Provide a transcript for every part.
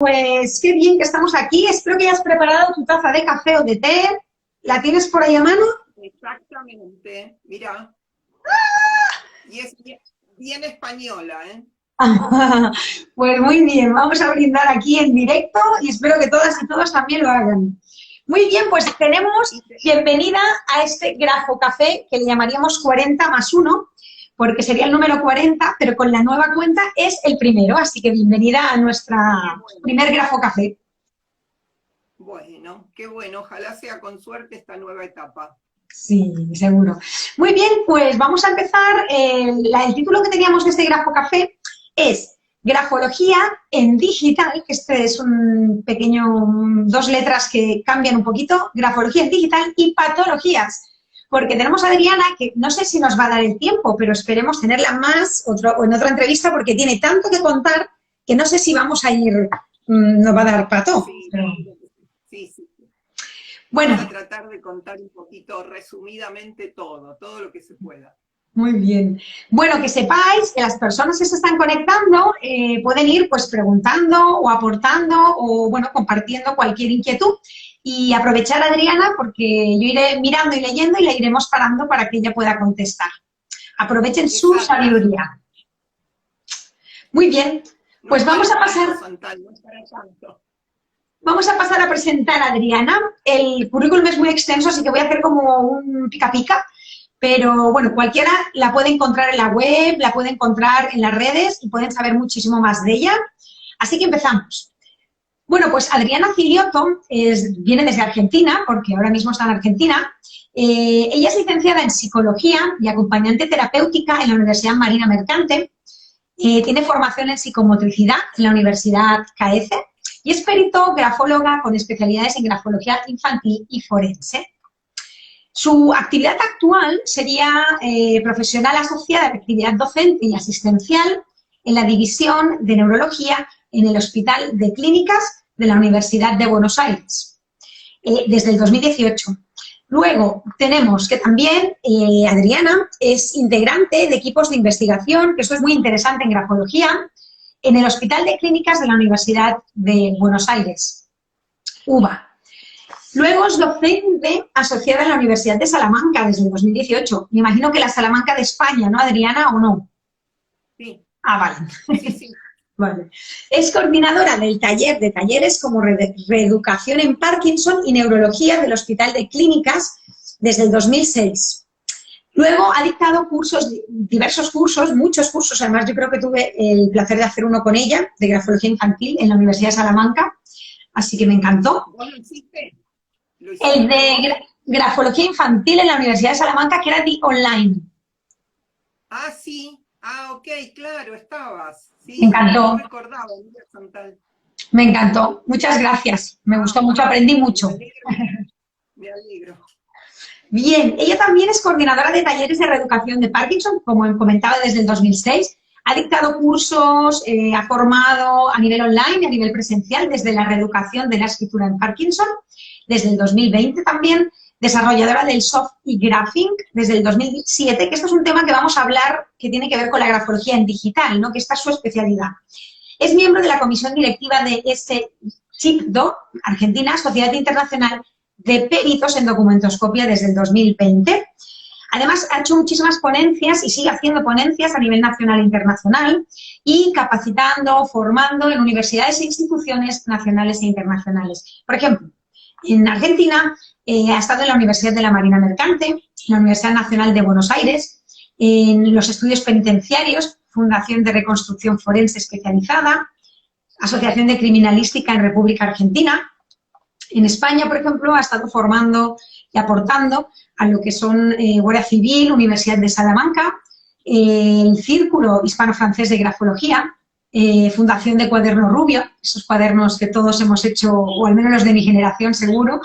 Pues qué bien que estamos aquí. Espero que hayas preparado tu taza de café o de té. ¿La tienes por ahí a mano? Exactamente, mira, y es bien española, ¿eh? Pues muy bien, vamos a brindar aquí en directo y espero que todas y todos también lo hagan. Muy bien, pues tenemos bienvenida a este Grafo Café que le llamaríamos 40 más 1, porque sería el número 40, pero con la nueva cuenta es el primero, así que bienvenida a nuestro primer Grafo Café. Bueno, qué bueno, ojalá sea con suerte esta nueva etapa. Sí, seguro. Muy bien, pues vamos a empezar. El título que teníamos de este Grafo Café es Grafología en Digital, que este es un pequeño, dos letras que cambian un poquito, Grafología en Digital y Patologías, porque tenemos a Adriana, que no sé si nos va a dar el tiempo, pero esperemos tenerla más o en otra entrevista, porque tiene tanto que contar que no sé si vamos a ir, nos va a dar pato. Sí, Pero... sí. Bueno. Vamos a tratar de contar un poquito resumidamente todo lo que se pueda. Muy bien. Bueno, que sepáis que las personas que se están conectando pueden ir pues preguntando o aportando o bueno, compartiendo cualquier inquietud y aprovechar a Adriana porque yo iré mirando y leyendo y la iremos parando para que ella pueda contestar. Aprovechen su sabiduría. Muy bien, pues vamos a pasar... Vamos a pasar a presentar a Adriana. El currículum es muy extenso, así que voy a hacer como un pica-pica. Pero bueno, cualquiera la puede encontrar en la web, la puede encontrar en las redes y pueden saber muchísimo más de ella. Así que empezamos. Bueno, pues Adriana Cilioto viene desde Argentina, porque ahora mismo está en Argentina. Ella es licenciada en Psicología y acompañante terapéutica en la Universidad Marina Mercante. Tiene formación en psicomotricidad en la Universidad CAECE y es perito grafóloga con especialidades en grafología infantil y forense. Su actividad actual sería profesional asociada a actividad docente y asistencial en la División de Neurología en el Hospital de Clínicas de la Universidad de Buenos Aires, desde el 2018. Luego tenemos que también Adriana es integrante de equipos de investigación, que esto es muy interesante en grafología, en el Hospital de Clínicas de la Universidad de Buenos Aires, UBA. Luego es docente asociada en la Universidad de Salamanca desde el 2018. Me imagino que la Salamanca de España, ¿no, Adriana, o no? Sí. Ah, vale. Sí. Vale. Es coordinadora del taller de talleres como reeducación en Parkinson y neurología del Hospital de Clínicas desde el 2006. Luego ha dictado cursos, diversos cursos, muchos cursos, además yo creo que tuve el placer de hacer uno con ella, de grafología infantil en la Universidad de Salamanca, así que me encantó. ¿Vos lo hiciste? El de grafología infantil en la Universidad de Salamanca, que era de online. Ah, sí. Ah, ok, claro, estabas. Sí, me encantó. No recordaba, me encantó. Muchas gracias. Me gustó mucho, aprendí mucho. Me alegro. Bien, ella también es coordinadora de talleres de reeducación de Parkinson, como comentaba, desde el 2006. Ha dictado cursos, ha formado a nivel online, a nivel presencial, desde la reeducación de la escritura en Parkinson, desde el 2020 también, desarrolladora del soft y graphing desde el 2007, que esto es un tema que vamos a hablar que tiene que ver con la grafología en digital, ¿no? Que esta es su especialidad. Es miembro de la comisión directiva de SCIPDO, Argentina, Sociedad Internacional de Peritos en Documentoscopia desde el 2020. Además, ha hecho muchísimas ponencias y sigue haciendo ponencias a nivel nacional e internacional y capacitando, formando en universidades e instituciones nacionales e internacionales. Por ejemplo, en Argentina ha estado en la Universidad de la Marina Mercante, en la Universidad Nacional de Buenos Aires, en los estudios penitenciarios, Fundación de Reconstrucción Forense Especializada, Asociación de Criminalística en República Argentina. En España, por ejemplo, ha estado formando y aportando a lo que son Guardia Civil, Universidad de Salamanca, el Círculo Hispano-Francés de Grafología, Fundación de Cuaderno Rubio, esos cuadernos que todos hemos hecho, o al menos los de mi generación seguro.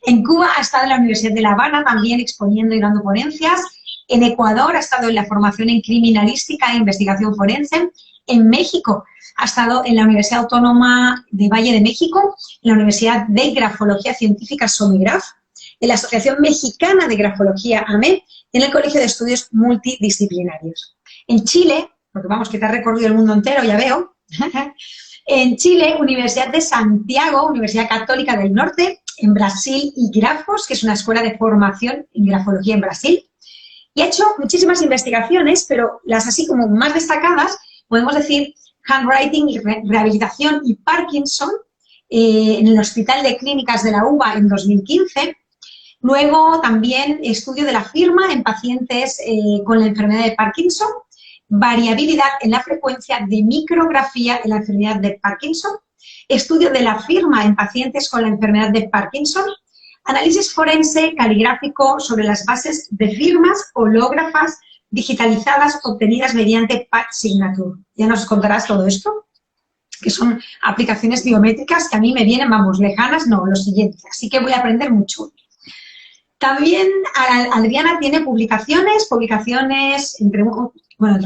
En Cuba ha estado en la Universidad de La Habana también exponiendo y dando ponencias. En Ecuador ha estado en la formación en criminalística e investigación forense. En México ha estado en la Universidad Autónoma de Valle de México, en la Universidad de Grafología Científica Somigraf, en la Asociación Mexicana de Grafología AME y en el Colegio de Estudios Multidisciplinarios. En Chile, porque vamos, que te has recorrido el mundo entero, ya veo, En Chile, Universidad de Santiago, Universidad Católica del Norte, en Brasil, y Grafos, que es una escuela de formación en grafología en Brasil. Y ha hecho muchísimas investigaciones, pero las así como más destacadas, podemos decir Handwriting y Rehabilitación y Parkinson, en el Hospital de Clínicas de la UBA en 2015. Luego también estudio de la firma en pacientes con la enfermedad de Parkinson, variabilidad en la frecuencia de micrografía en la enfermedad de Parkinson, estudio de la firma en pacientes con la enfermedad de Parkinson, análisis forense caligráfico sobre las bases de firmas hológrafas digitalizadas obtenidas mediante PAT Signature. Ya nos contarás todo esto, que son aplicaciones biométricas que a mí me vienen, vamos, lejanas, no, lo siguiente. Así que voy a aprender mucho. También Adriana tiene publicaciones, entre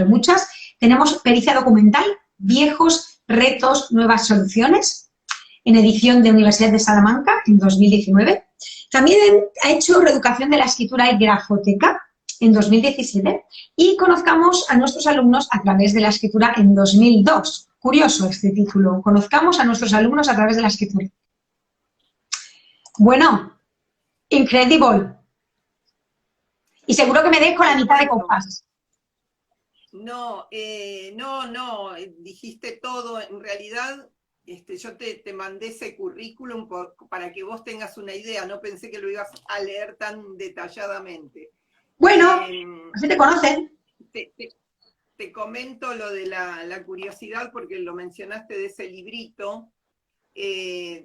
muchas. Tenemos Pericia Documental, Viejos Retos, Nuevas Soluciones, en edición de Universidad de Salamanca en 2019. También ha hecho Reeducación de la Escritura y Grafoteca en 2017 y Conozcamos a nuestros alumnos a través de la escritura en 2002. Curioso este título, Conozcamos a nuestros alumnos a través de la escritura. Bueno, incredible. Y seguro que me dejo la mitad de compás. No, dijiste todo. En realidad, yo te mandé ese currículum para que vos tengas una idea. No pensé que lo ibas a leer tan detalladamente. Bueno, así te conocen. Te comento lo de la curiosidad porque lo mencionaste de ese librito.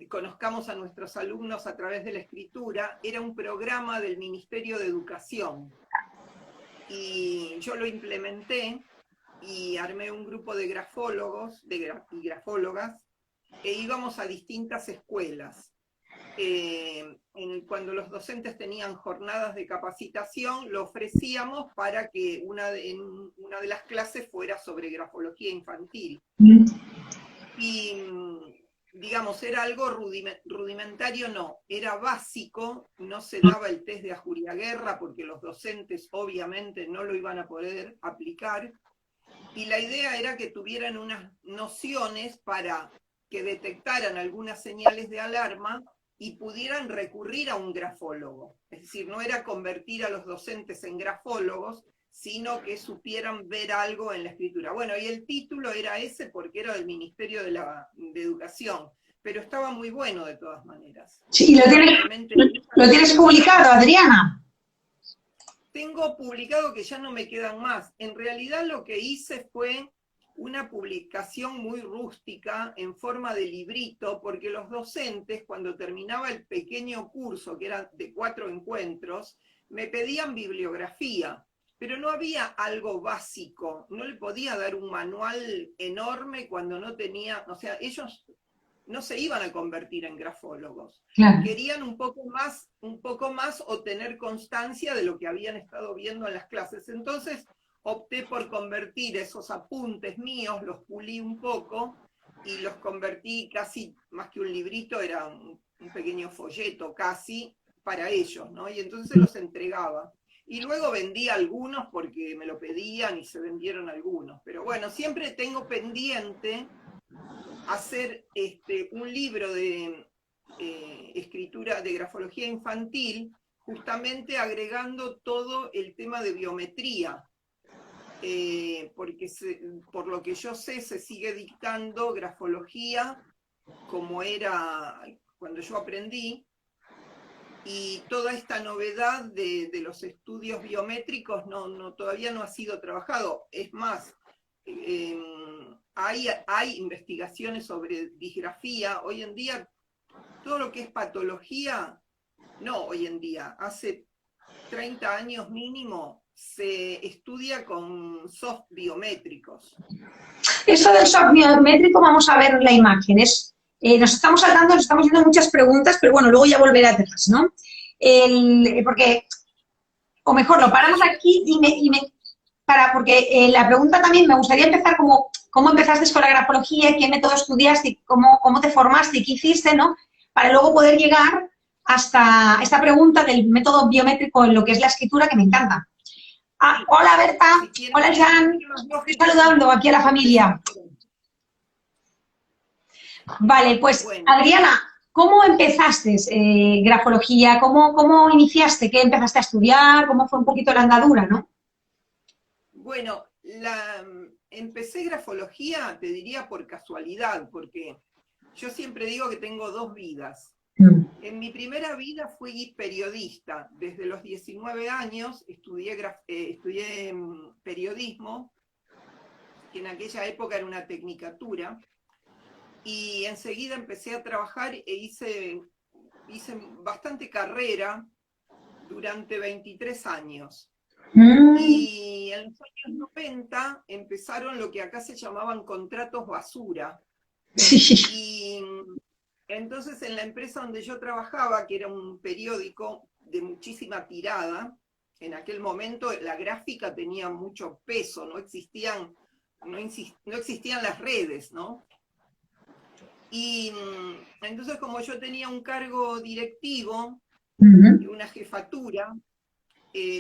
Conozcamos a nuestros alumnos a través de la escritura. Era un programa del Ministerio de Educación. Y yo lo implementé y armé un grupo de grafólogos y grafólogas e íbamos a distintas escuelas. Cuando los docentes tenían jornadas de capacitación, lo ofrecíamos para que una de las clases fuera sobre grafología infantil. Y, digamos, era algo rudimentario, no, era básico, no se daba el test de Ajuriaguerra porque los docentes obviamente no lo iban a poder aplicar, y la idea era que tuvieran unas nociones para que detectaran algunas señales de alarma y pudieran recurrir a un grafólogo. Es decir, no era convertir a los docentes en grafólogos, sino que supieran ver algo en la escritura. Bueno, y el título era ese porque era del Ministerio de Educación, pero estaba muy bueno de todas maneras. Sí, ¿lo tienes publicado, Adriana? Tengo publicado que ya no me quedan más. En realidad lo que hice fue una publicación muy rústica en forma de librito, porque los docentes, cuando terminaba el pequeño curso, que era de 4 encuentros, me pedían bibliografía. Pero no había algo básico, no le podía dar un manual enorme cuando no tenía, o sea, ellos no se iban a convertir en grafólogos. Claro. Querían un poco más o tener constancia de lo que habían estado viendo en las clases. Entonces opté por convertir esos apuntes míos, los pulí un poco y los convertí casi, más que un librito, era un pequeño folleto casi para ellos, ¿no? Y entonces los entregaba. Y luego vendí algunos porque me lo pedían y se vendieron algunos. Pero bueno, siempre tengo pendiente hacer un libro de escritura, de grafología infantil, justamente agregando todo el tema de biometría. Porque por lo que yo sé, se sigue dictando grafología como era cuando yo aprendí, y toda esta novedad de los estudios biométricos todavía no ha sido trabajado. Es más, hay investigaciones sobre disgrafía. Hoy en día, todo lo que es patología, no hoy en día, hace 30 años mínimo, se estudia con soft biométricos. Eso del soft biométrico, vamos a ver la imagen. Nos estamos saltando, nos estamos haciendo muchas preguntas, pero bueno, luego ya volveré atrás, ¿no? Porque, o mejor, lo paramos aquí porque la pregunta también me gustaría empezar como cómo empezaste con la grafología, qué método estudiaste, cómo te formaste y qué hiciste, ¿no? Para luego poder llegar hasta esta pregunta del método biométrico en lo que es la escritura, que me encanta. Hola Berta, hola Jan, estoy saludando aquí a la familia. Vale, pues Bueno, Adriana, ¿cómo empezaste grafología? ¿Cómo iniciaste? ¿Qué empezaste a estudiar? ¿Cómo fue un poquito la andadura, no? bueno, empecé grafología, te diría por casualidad, porque yo siempre digo que tengo dos vidas. Mm. En mi primera vida fui periodista. Desde los 19 años estudié periodismo, que en aquella época era una tecnicatura, y enseguida empecé a trabajar e hice bastante carrera durante 23 años. Mm. Y en los años 90 empezaron lo que acá se llamaban contratos basura. Sí. Y entonces en la empresa donde yo trabajaba, que era un periódico de muchísima tirada, en aquel momento la gráfica tenía mucho peso, no existían las redes, ¿no? Y entonces como yo tenía un cargo directivo y Ujú. una jefatura,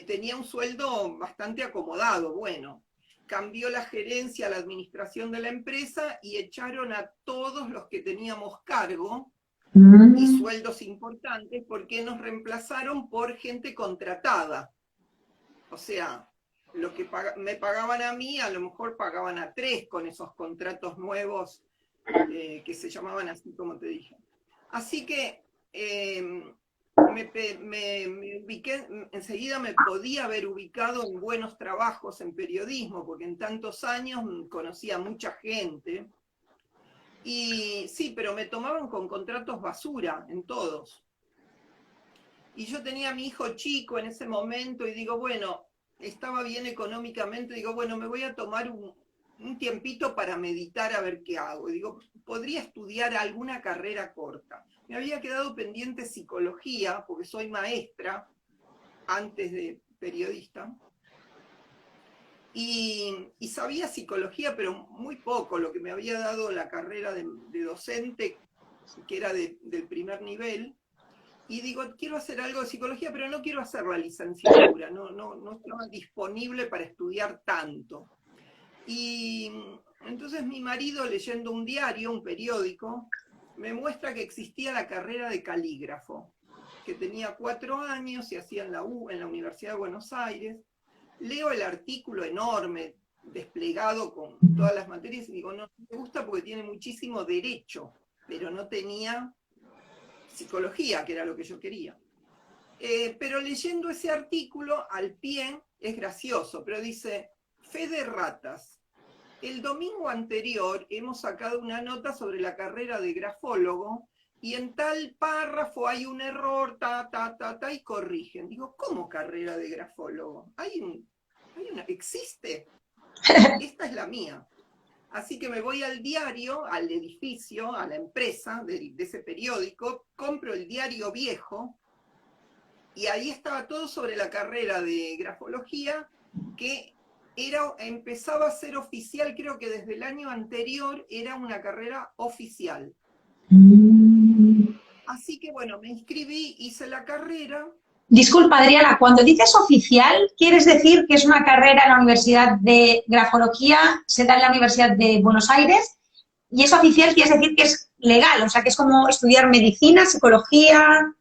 tenía un sueldo bastante acomodado. Bueno, cambió la gerencia, la administración de la empresa y echaron a todos los que teníamos cargo y Mm. sueldos importantes porque nos reemplazaron por gente contratada. O sea, lo que me pagaban a mí, a lo mejor pagaban a 3 con esos contratos nuevos que se llamaban así como te dije. Así que me ubiqué, enseguida me podía haber ubicado en buenos trabajos en periodismo, porque en tantos años conocía a mucha gente. Y sí, pero me tomaban con contratos basura en todos. Y yo tenía a mi hijo chico en ese momento y digo, bueno, estaba bien económicamente, digo, bueno, me voy a tomar un tiempito para meditar a ver qué hago. Y digo, podría estudiar alguna carrera corta. Me había quedado pendiente psicología, porque soy maestra, antes de periodista, y sabía psicología, pero muy poco, lo que me había dado la carrera de docente, que era del primer nivel. Y digo, quiero hacer algo de psicología, pero no quiero hacer la licenciatura, no estaba disponible para estudiar tanto. Y entonces mi marido, leyendo un diario, un periódico, me muestra que existía la carrera de calígrafo, que tenía 4 años, se hacía en la Universidad de Buenos Aires. Leo el artículo enorme, desplegado con todas las materias, y digo, no me gusta porque tiene muchísimo derecho, pero no tenía psicología, que era lo que yo quería. Pero leyendo ese artículo al pie, es gracioso, pero dice, fe de ratas. El domingo anterior hemos sacado una nota sobre la carrera de grafólogo y en tal párrafo hay un error, y corrigen. Digo, ¿cómo carrera de grafólogo? ¿Existe? Esta es la mía. Así que me voy al diario, al edificio, a la empresa de ese periódico, compro el diario viejo y ahí estaba todo sobre la carrera de grafología que empezaba a ser oficial, creo que desde el año anterior era una carrera oficial. Así que bueno, me inscribí, hice la carrera. Disculpa, Adriana, cuando dices oficial, ¿quieres decir que es una carrera en la Universidad de Grafología, se da en la Universidad de Buenos Aires? Y es oficial, quiere decir que es legal, o sea, que es como estudiar medicina, psicología.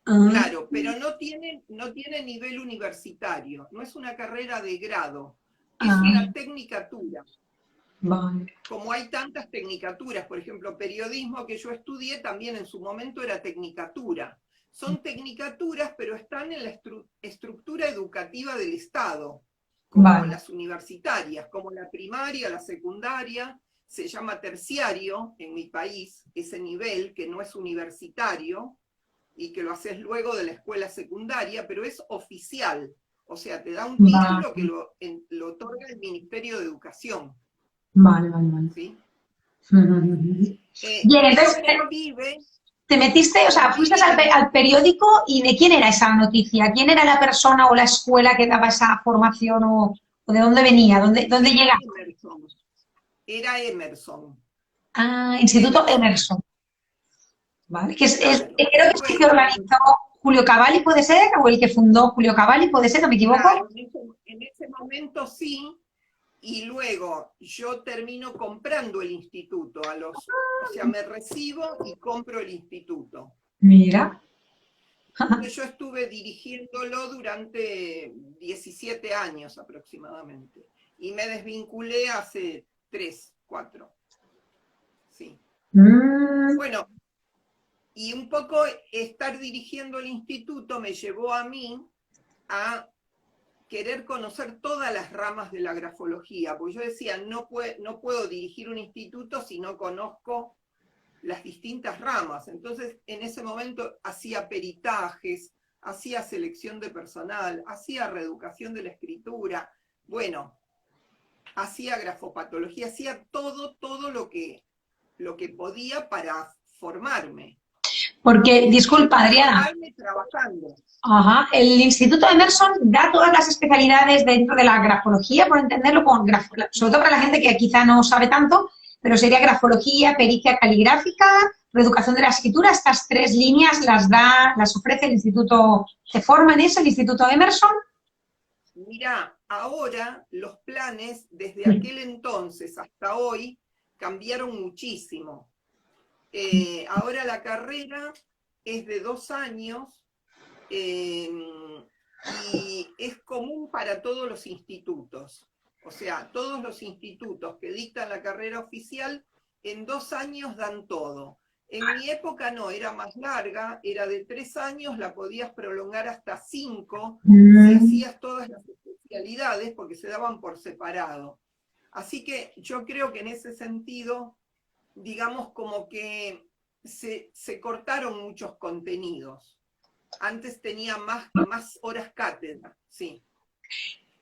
Ah. Claro, pero no tiene nivel universitario, no es una carrera de grado, es Ah, una tecnicatura. vale. Como hay tantas tecnicaturas, por ejemplo, periodismo que yo estudié también en su momento era tecnicatura. Son tecnicaturas, pero están en la estructura educativa del Estado, como Vale. las universitarias, como la primaria, la secundaria, se llama terciario en mi país, ese nivel que no es universitario y que lo haces luego de la escuela secundaria, pero es oficial, o sea, te da un título que Vale, lo otorga el Ministerio de Educación. vale, vale, vale. ¿Sí? Bien, entonces Pero quien vive, te metiste, o sea, quien fuiste vive en al periódico y ¿de quién era esa noticia? ¿Quién era la persona o la escuela que daba esa formación o de dónde venía? ¿Dónde era llegaba? Emerson, era Emerson, Ah, Instituto Emerson, Emerson. Vale, claro. creo que es el que Bueno, organizó Julio Cavalli, ¿puede ser? ¿O el que fundó Julio Cavalli, puede ser? ¿No me equivoco? claro, en ese momento sí, y luego yo termino comprando el instituto, o sea, me recibo y compro el instituto. Mira. Entonces yo estuve dirigiéndolo durante 17 años aproximadamente, y me desvinculé hace 3, 4. Sí. Bueno, y un poco estar dirigiendo el instituto me llevó a mí a querer conocer todas las ramas de la grafología, porque yo decía, no puedo dirigir un instituto si no conozco las distintas ramas. Entonces, en ese momento hacía peritajes, hacía selección de personal, hacía reeducación de la escritura, bueno, hacía grafopatología, hacía todo lo que podía para formarme. Porque, disculpa, Adriana. Formarme trabajando. Ajá. El Instituto Emerson da todas las especialidades dentro de la grafología, por entenderlo, sobre todo para la gente que quizá no sabe tanto, pero sería grafología, pericia caligráfica, reeducación de la escritura. Estas 3 líneas las ofrece el Instituto. ¿Se forma en eso el Instituto Emerson? Mirá, ahora los planes desde aquel entonces hasta hoy cambiaron muchísimo. Ahora la carrera es de 2 años y es común para todos los institutos. O sea, todos los institutos que dictan la carrera oficial en 2 años dan todo. En mi época no, era más larga, era de 3 años, la podías prolongar hasta 5 si hacías todas las especialidades, porque se daban por separado. Así que yo creo que en ese sentido, digamos como que se cortaron muchos contenidos. Antes tenía más horas cátedra, sí.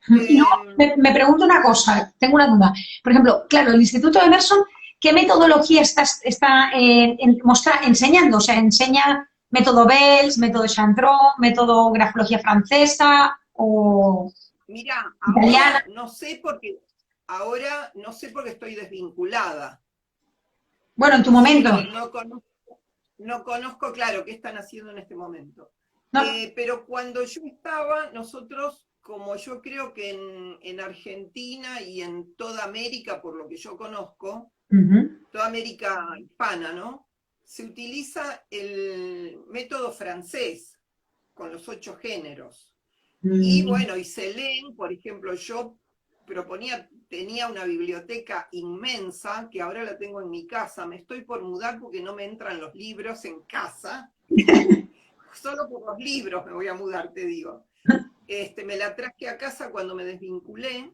No, me pregunto una cosa, tengo una duda. Por ejemplo, claro, el Instituto Emerson, ¿qué metodología está enseñando? O sea, ¿enseña método Bells, método Chantron, método grafología francesa o Mira, italiana? ahora no sé porque estoy desvinculada. Bueno, en tu momento. No conozco, claro, qué están haciendo en este momento. No. Pero cuando yo estaba, nosotros, como yo creo que en Argentina y en toda América, por lo que yo conozco, toda América hispana, ¿no? Se utiliza el método francés, con los 8 géneros. Y bueno, y se leen, por ejemplo, yo tenía una biblioteca inmensa, que ahora la tengo en mi casa, me estoy por mudar porque no me entran los libros en casa, solo por los libros me voy a mudar, te digo. Me la traje a casa cuando me desvinculé,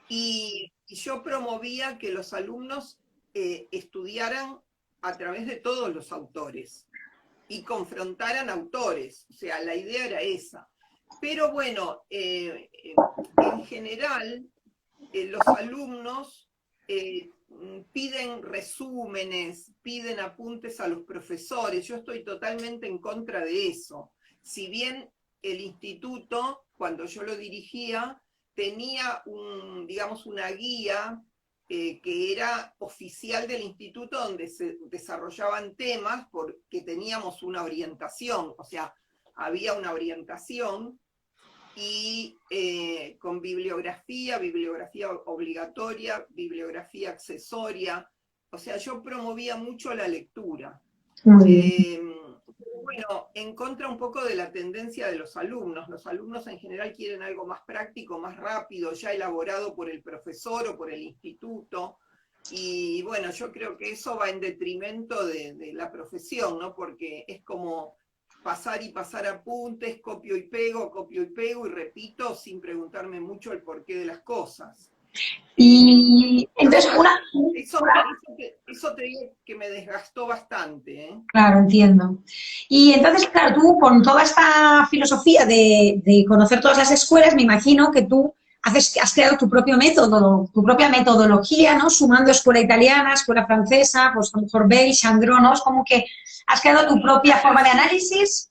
y yo promovía que los alumnos estudiaran a través de todos los autores, y confrontaran autores, o sea, la idea era esa. Pero bueno, en general, los alumnos piden resúmenes, piden apuntes a los profesores. Yo estoy totalmente en contra de eso. Si bien el instituto, cuando yo lo dirigía, tenía digamos, una guía que era oficial del instituto, donde se desarrollaban temas porque teníamos una orientación, o sea, había una orientación, y con bibliografía obligatoria, bibliografía accesoria. O sea, yo promovía mucho la lectura. Bueno, en contra un poco de la tendencia de los alumnos. Los alumnos en general quieren algo más práctico, más rápido, ya elaborado por el profesor o por el instituto. Y bueno, yo creo que eso va en detrimento de la profesión, ¿no? Porque es como pasar y pasar apuntes, copio y pego y repito sin preguntarme mucho el porqué de las cosas. Y entonces eso te digo que me desgastó bastante, ¿eh? Claro, entiendo. Y entonces, claro, tú con toda esta filosofía de conocer todas las escuelas, me imagino que tú has creado tu propio método, tu propia metodología, ¿no? Sumando escuela italiana, escuela francesa, pues a lo mejor Bell, Chandron, ¿no? Es como que has creado tu propia forma de análisis.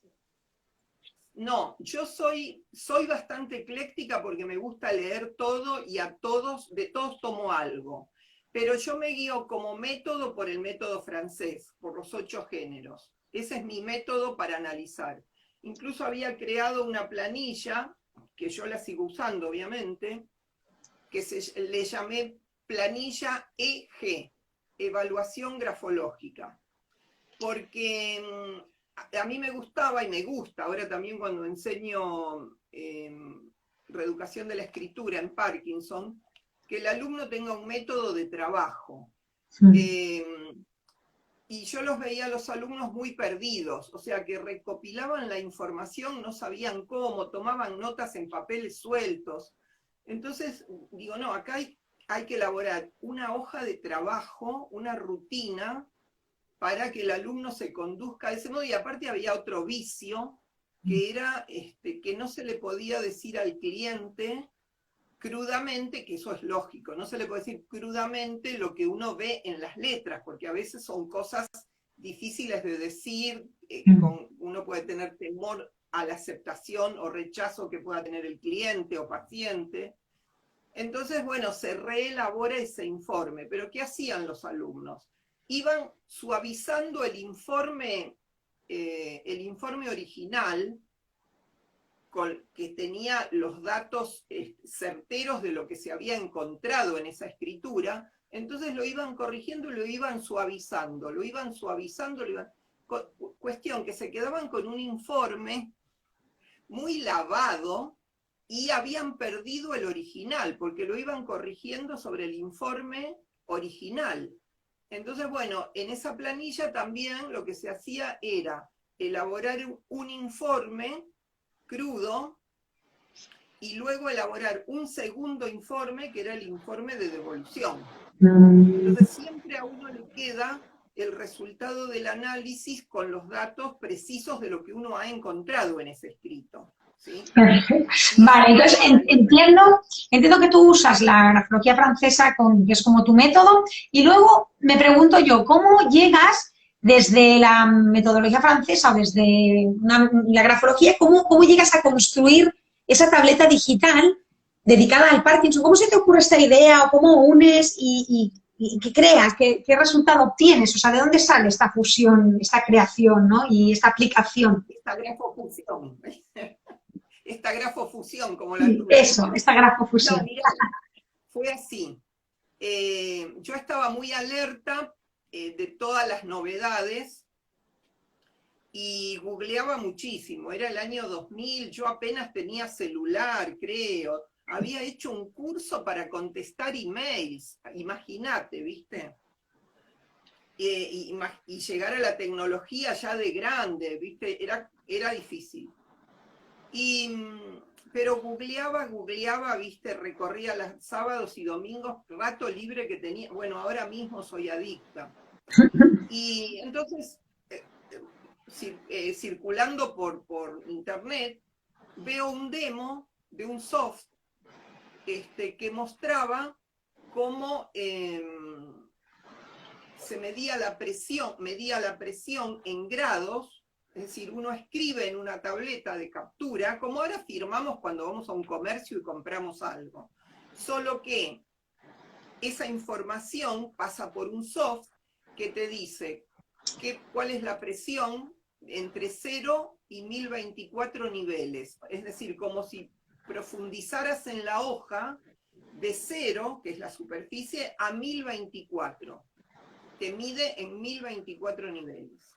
No, yo soy bastante ecléctica porque me gusta leer todo y de todos tomo algo. Pero yo me guío como método por el método francés, por los 8 géneros. Ese es mi método para analizar. Incluso había creado una planilla, que yo la sigo usando obviamente, que le llamé planilla EG, Evaluación Grafológica, porque a mí me gustaba y me gusta, ahora también cuando enseño reeducación de la escritura en Parkinson, que el alumno tenga un método de trabajo. Y yo los veía a los alumnos muy perdidos, o sea, que recopilaban la información, no sabían cómo, tomaban notas en papeles sueltos. Entonces, digo, no, acá hay que elaborar una hoja de trabajo, una rutina, para que el alumno se conduzca de ese modo, y aparte había otro vicio, que era que no se le podía decir al cliente crudamente, que eso es lógico, no se le puede decir crudamente lo que uno ve en las letras, porque a veces son cosas difíciles de decir, uno puede tener temor a la aceptación o rechazo que pueda tener el cliente o paciente. Entonces, bueno, se reelabora ese informe, pero ¿qué hacían los alumnos? Iban suavizando el informe original, que tenía los datos certeros de lo que se había encontrado en esa escritura, entonces lo iban corrigiendo y lo iban suavizando, cuestión que se quedaban con un informe muy lavado y habían perdido el original, porque lo iban corrigiendo sobre el informe original. Entonces, bueno, en esa planilla también lo que se hacía era elaborar un informe crudo y luego elaborar un segundo informe que era el informe de devolución. Entonces siempre a uno le queda el resultado del análisis con los datos precisos de lo que uno ha encontrado en ese escrito, ¿sí? Vale, entonces entiendo que tú usas la grafología francesa, que es como tu método, y luego me pregunto yo, ¿cómo llegas desde la metodología francesa o desde la grafología, cómo llegas a construir esa tableta digital dedicada al Parkinson? ¿Cómo se te ocurre esta idea o cómo unes y qué creas? ¿Qué resultado obtienes? O sea, ¿de dónde sale esta fusión, esta creación, ¿no? Y esta aplicación? Esta grafofusión. Esta grafofusión, como la tuya. Eso, esta grafofusión. No, mirá, fue así. Yo estaba muy alerta de todas las novedades y googleaba muchísimo. Era el año 2000, yo apenas tenía celular, creo. Había hecho un curso para contestar emails, imagínate, ¿viste? Y llegar a la tecnología ya de grande, ¿viste? Era difícil. Pero googleaba, ¿viste? Recorría los sábados y domingos, rato libre que tenía. Bueno, ahora mismo soy adicta. Y entonces, circulando por internet, veo un demo de un soft que mostraba cómo se medía la presión en grados. Es decir, uno escribe en una tableta de captura, como ahora firmamos cuando vamos a un comercio y compramos algo. Solo que esa información pasa por un soft que te dice cuál es la presión entre 0 y 1024 niveles. Es decir, como si profundizaras en la hoja de 0, que es la superficie, a 1024. Te mide en 1024 niveles.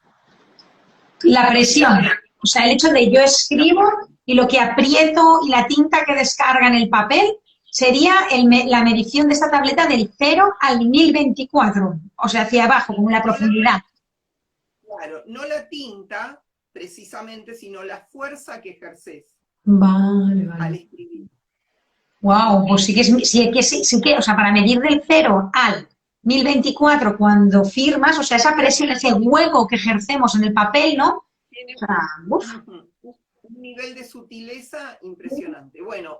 La presión, o sea, el hecho de yo escribo y lo que aprieto y la tinta que descarga en el papel sería la medición de esta tableta del 0 al 1024, o sea, hacia abajo, como la profundidad. Claro, no la tinta precisamente, sino la fuerza que ejerces al escribir. Wow, pues sí que, o sea, para medir del 0 al 1024 cuando firmas, o sea, esa presión, ese hueco que ejercemos en el papel, ¿no? Tiene o sea, un nivel de sutileza impresionante. Bueno,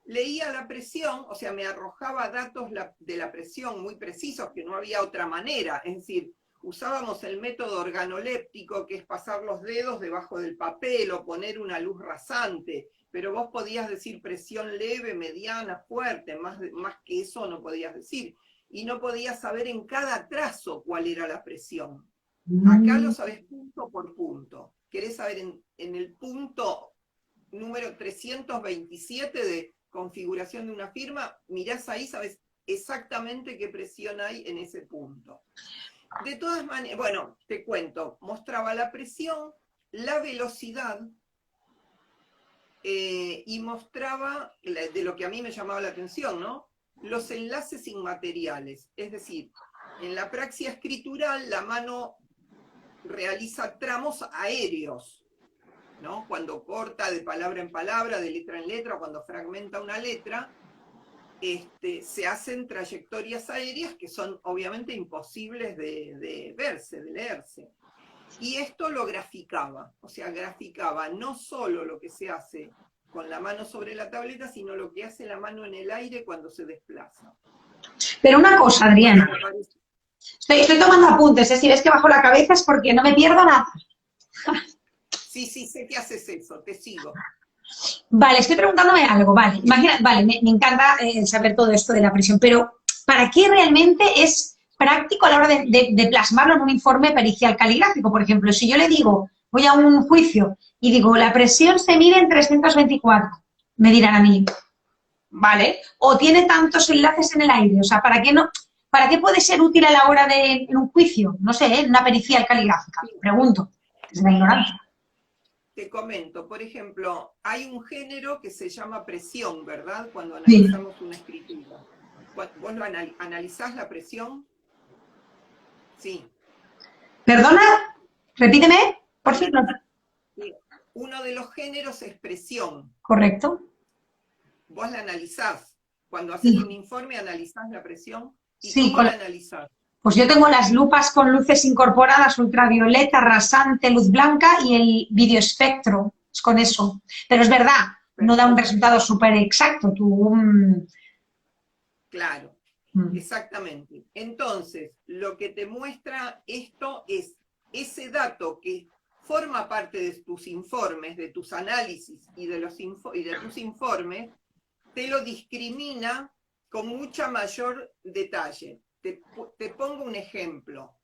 leía la presión, o sea, me arrojaba datos de la presión muy precisos, que no había otra manera. Es decir, usábamos el método organoléptico, que es pasar los dedos debajo del papel o poner una luz rasante, pero vos podías decir presión leve, mediana, fuerte, más que eso no podías decir. Y no podías saber en cada trazo cuál era la presión. Acá lo sabés punto por punto. ¿Querés saber en el punto número 327 de configuración de una firma, mirás ahí, sabes exactamente qué presión hay en ese punto. De todas maneras, bueno, te cuento, mostraba la presión, la velocidad, y mostraba, de lo que a mí me llamaba la atención, ¿no? Los enlaces inmateriales. Es decir, en la praxis escritural la mano realiza tramos aéreos, ¿no? Cuando corta de palabra en palabra, de letra en letra, cuando fragmenta una letra, se hacen trayectorias aéreas que son obviamente imposibles de verse, de leerse. Y esto lo graficaba, o sea, graficaba no solo lo que se hace con la mano sobre la tableta, sino lo que hace la mano en el aire cuando se desplaza. Pero una cosa, Adriana, estoy tomando apuntes, si ves que bajo la cabeza es porque no me pierdo nada. Sí, sé que haces eso, te sigo. Vale, estoy preguntándome algo, vale, imagina, vale, me encanta saber todo esto de la presión, pero ¿para qué realmente es práctico a la hora de plasmarlo en un informe pericial caligráfico? Por ejemplo, si yo le digo, voy a un juicio y digo, la presión se mide en 324, me dirán a mí, ¿vale? O tiene tantos enlaces en el aire, o sea, ¿para qué puede ser útil a la hora en un juicio? No sé, en una pericial caligráfica, pregunto, desde la ignorancia. Te comento, por ejemplo, hay un género que se llama presión, ¿verdad? Cuando analizamos una escritura. ¿Vos lo analizás la presión? Sí. ¿Perdona? Repíteme, por fin. Uno de los géneros es presión. Correcto. Vos la analizás. Cuando haces un informe, analizás la presión. ¿Y sí, cómo la analizás? Pues yo tengo las lupas con luces incorporadas, ultravioleta, rasante, luz blanca y el videoespectro, es con eso. Pero es verdad, no da un resultado súper exacto. Claro, exactamente. Entonces, lo que te muestra esto es ese dato que forma parte de tus informes, de tus análisis y de tus informes, te lo discrimina con mucha mayor detalle. Te pongo un ejemplo.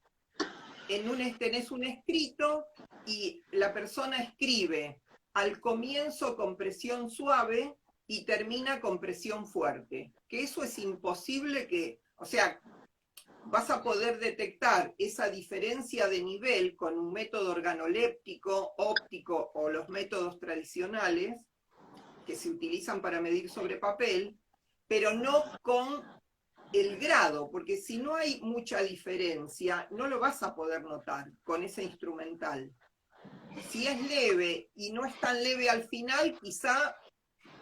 Tenés un escrito y la persona escribe al comienzo con presión suave y termina con presión fuerte. Que eso es imposible o sea, vas a poder detectar esa diferencia de nivel con un método organoléptico, óptico o los métodos tradicionales que se utilizan para medir sobre papel, pero no con el grado, porque si no hay mucha diferencia, no lo vas a poder notar con ese instrumental. Si es leve y no es tan leve al final, quizá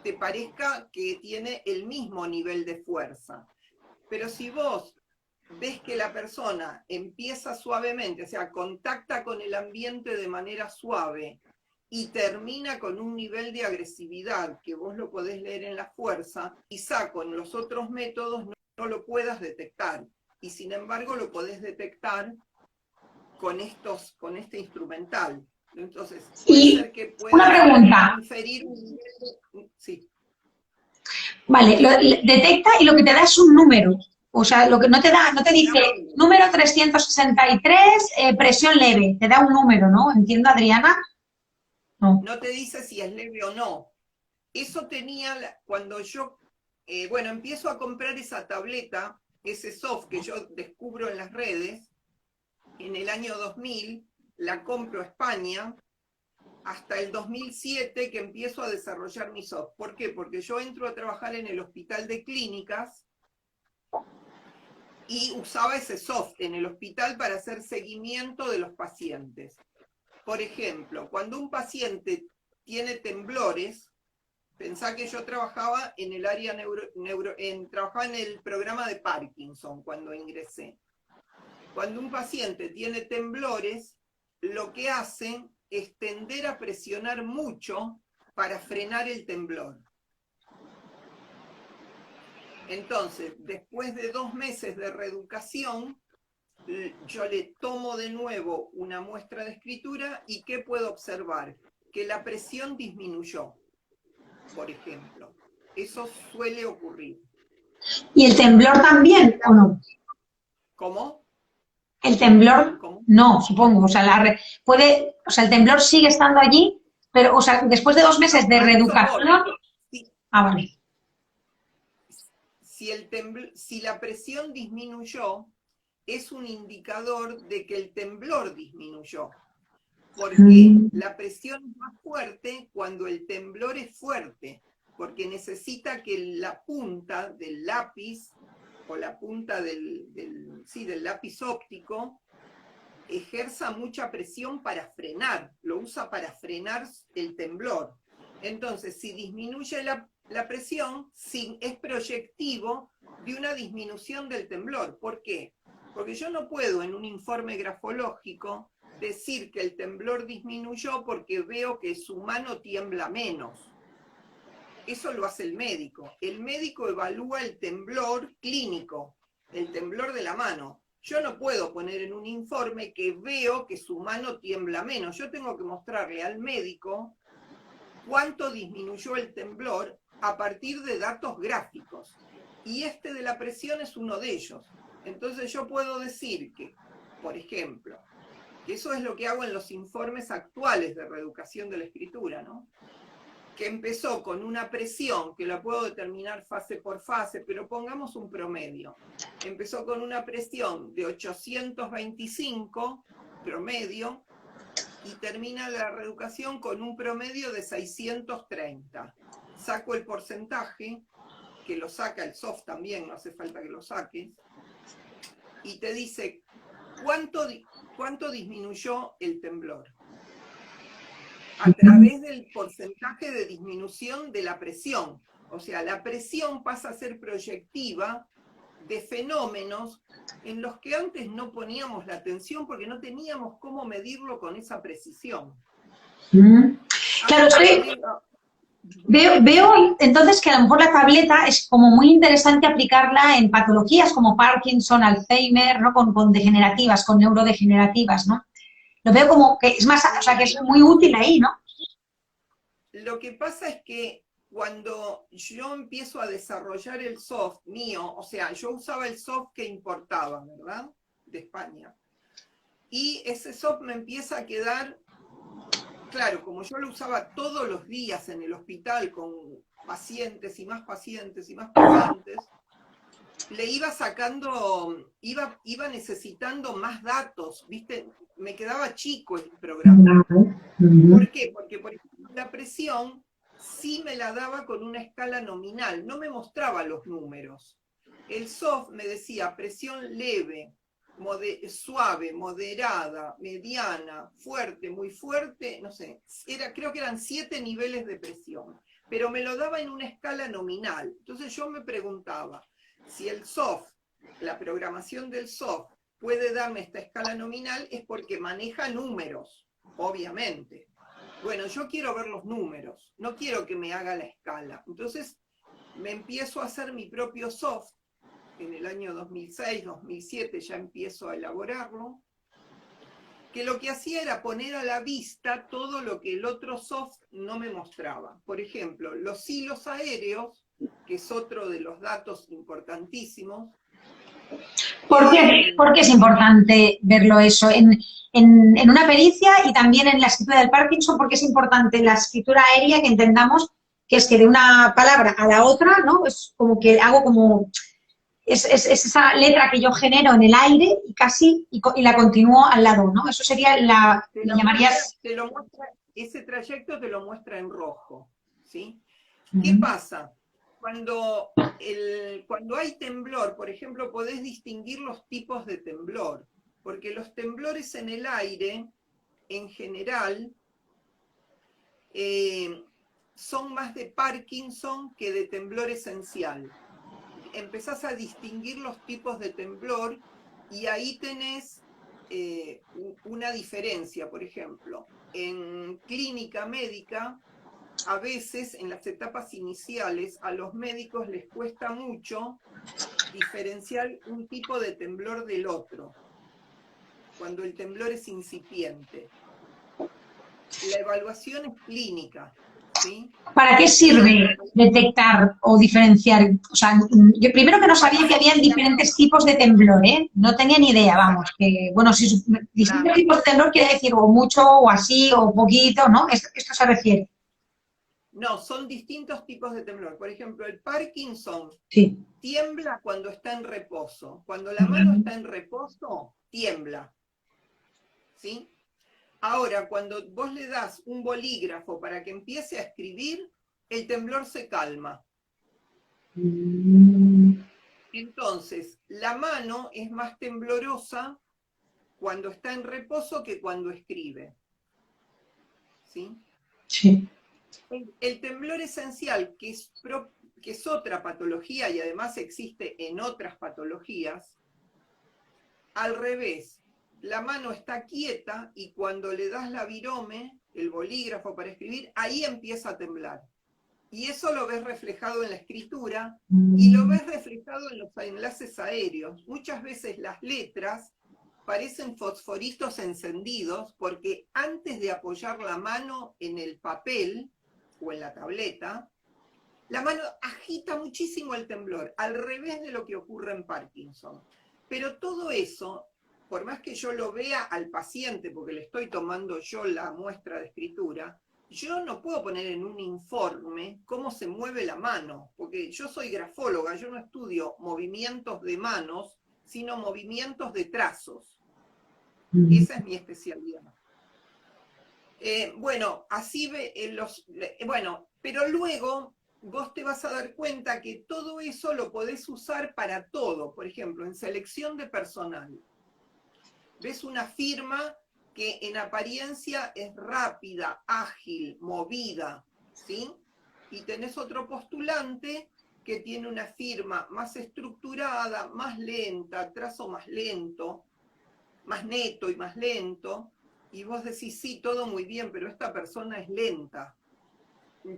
te parezca que tiene el mismo nivel de fuerza. Pero si vos ves que la persona empieza suavemente, o sea, contacta con el ambiente de manera suave y termina con un nivel de agresividad que vos lo podés leer en la fuerza, quizá con los otros métodos no lo puedas detectar, y sin embargo lo podés detectar con este instrumental. Entonces, puede ser que pueda inferir un nivel de... Sí. Vale, detecta y lo que te da es un número. O sea, lo que no te dice número 363, presión leve, te da un número, ¿no? ¿Entiendo, Adriana? No te dice si es leve o no. Eso tenía, cuando yo, empiezo a comprar esa tableta, ese soft que yo descubro en las redes, en el año 2000, la compro a España, hasta el 2007 que empiezo a desarrollar mi soft. ¿Por qué? Porque yo entro a trabajar en el hospital de clínicas y usaba ese soft en el hospital para hacer seguimiento de los pacientes. Por ejemplo, cuando un paciente tiene temblores, pensá que yo trabajaba en el área trabajaba en el programa de Parkinson cuando ingresé. Cuando un paciente tiene temblores, lo que hacen es tender a presionar mucho para frenar el temblor. Entonces, después de 2 meses de reeducación, yo le tomo de nuevo una muestra de escritura y ¿qué puedo observar? Que la presión disminuyó, por ejemplo. Eso suele ocurrir. ¿Y el temblor también o no? ¿Cómo? El temblor, ¿Cómo? No, supongo. O sea, el temblor sigue estando allí, pero, o sea, después de 2 meses de reeducación... Sí. Ah, vale. si la presión disminuyó, es un indicador de que el temblor disminuyó. Porque la presión es más fuerte cuando el temblor es fuerte, porque necesita que la punta del lápiz, o la punta del lápiz óptico, ejerza mucha presión para frenar, lo usa para frenar el temblor. Entonces, si disminuye la presión, es proyectivo de una disminución del temblor. ¿Por qué? Porque yo no puedo en un informe grafológico decir que el temblor disminuyó porque veo que su mano tiembla menos. Eso lo hace el médico. El médico evalúa el temblor clínico, el temblor de la mano. Yo no puedo poner en un informe que veo que su mano tiembla menos. Yo tengo que mostrarle al médico cuánto disminuyó el temblor a partir de datos gráficos. Y este de la presión es uno de ellos. Entonces yo puedo decir que, por ejemplo, que eso es lo que hago en los informes actuales de reeducación de la escritura, ¿no? Que empezó con una presión, que la puedo determinar fase por fase, pero pongamos un promedio. Empezó con una presión de 825, promedio, y termina la reeducación con un promedio de 630. Saco el porcentaje, que lo saca el soft también, no hace falta que lo saques, y te dice cuánto disminuyó el temblor. A través del porcentaje de disminución de la presión. O sea, la presión pasa a ser proyectiva de fenómenos en los que antes no poníamos la atención porque no teníamos cómo medirlo con esa precisión. Claro, veo entonces que a lo mejor la tableta es como muy interesante aplicarla en patologías como Parkinson, Alzheimer, ¿no? Con degenerativas, con neurodegenerativas, ¿no? Lo veo como que es más, o sea, que es muy útil ahí, ¿no? Lo que pasa es que cuando yo empiezo a desarrollar el soft mío, o sea, yo usaba el soft que importaba, ¿verdad? De España. Y ese soft me empieza a quedar, claro, como yo lo usaba todos los días en el hospital con pacientes y más pacientes y más pacientes, le iba sacando, iba necesitando más datos, ¿viste? Me quedaba chico el programa. ¿Por qué? Porque, por ejemplo, la presión sí me la daba con una escala nominal, no me mostraba los números. El soft me decía presión leve, suave, moderada, mediana, fuerte, muy fuerte, no sé, creo que eran 7 niveles de presión, pero me lo daba en una escala nominal. Entonces yo me preguntaba, si el soft, la programación del soft, puede darme esta escala nominal, es porque maneja números, obviamente. Bueno, yo quiero ver los números, no quiero que me haga la escala. Entonces me empiezo a hacer mi propio soft, en el año 2006, 2007 ya empiezo a elaborarlo, que lo que hacía era poner a la vista todo lo que el otro soft no me mostraba. Por ejemplo, los hilos aéreos, que es otro de los datos importantísimos. ¿Por qué es importante verlo eso? En una pericia y también en la escritura del Parkinson, ¿por qué es importante la escritura aérea? Que entendamos que es que de una palabra a la otra, ¿no? Es como que hago como... Es esa letra que yo genero en el aire y casi y la continúo al lado, ¿no? Eso sería llamarías... Ese trayecto te lo muestra en rojo, ¿sí? ¿Qué pasa? Cuando hay temblor, por ejemplo, podés distinguir los tipos de temblor, porque los temblores en el aire, en general, son más de Parkinson que de temblor esencial. Empezás a distinguir los tipos de temblor y ahí tenés una diferencia. Por ejemplo, en clínica médica, a veces en las etapas iniciales a los médicos les cuesta mucho diferenciar un tipo de temblor del otro, cuando el temblor es incipiente. La evaluación es clínica, ¿sí? ¿Para qué sirve detectar o diferenciar? O sea, yo primero que no sabía que había diferentes tipos de temblor, ¿eh? No tenía ni idea, vamos, que, bueno, si distintos tipos de temblor quiere decir o mucho, o así, o poquito, ¿no? Esto se refiere. No, son distintos tipos de temblor. Por ejemplo, el Parkinson Sí. tiembla cuando está en reposo. Cuando la mano está en reposo, tiembla. ¿Sí? Ahora, cuando vos le das un bolígrafo para que empiece a escribir, el temblor se calma. Entonces, la mano es más temblorosa cuando está en reposo que cuando escribe. ¿Sí? Sí. El temblor esencial, que es otra patología y además existe en otras patologías, al revés, la mano está quieta y cuando le das la virome, el bolígrafo para escribir, ahí empieza a temblar. Y eso lo ves reflejado en la escritura y lo ves reflejado en los enlaces aéreos. Muchas veces las letras parecen fosforitos encendidos porque antes de apoyar la mano en el papel o en la tableta, la mano agita muchísimo el temblor, al revés de lo que ocurre en Parkinson. Pero todo eso, por más que yo lo vea al paciente, porque le estoy tomando yo la muestra de escritura, yo no puedo poner en un informe cómo se mueve la mano, porque yo soy grafóloga, yo no estudio movimientos de manos, sino movimientos de trazos. Esa es mi especialidad. Bueno, así ve bueno, pero luego vos te vas a dar cuenta que todo eso lo podés usar para todo. Por ejemplo, en selección de personal. Ves una firma que en apariencia es rápida, ágil, movida, ¿sí? Y tenés otro postulante que tiene una firma más estructurada, más lenta, trazo más lento, más neto y más lento, y vos decís, sí, todo muy bien, pero esta persona es lenta.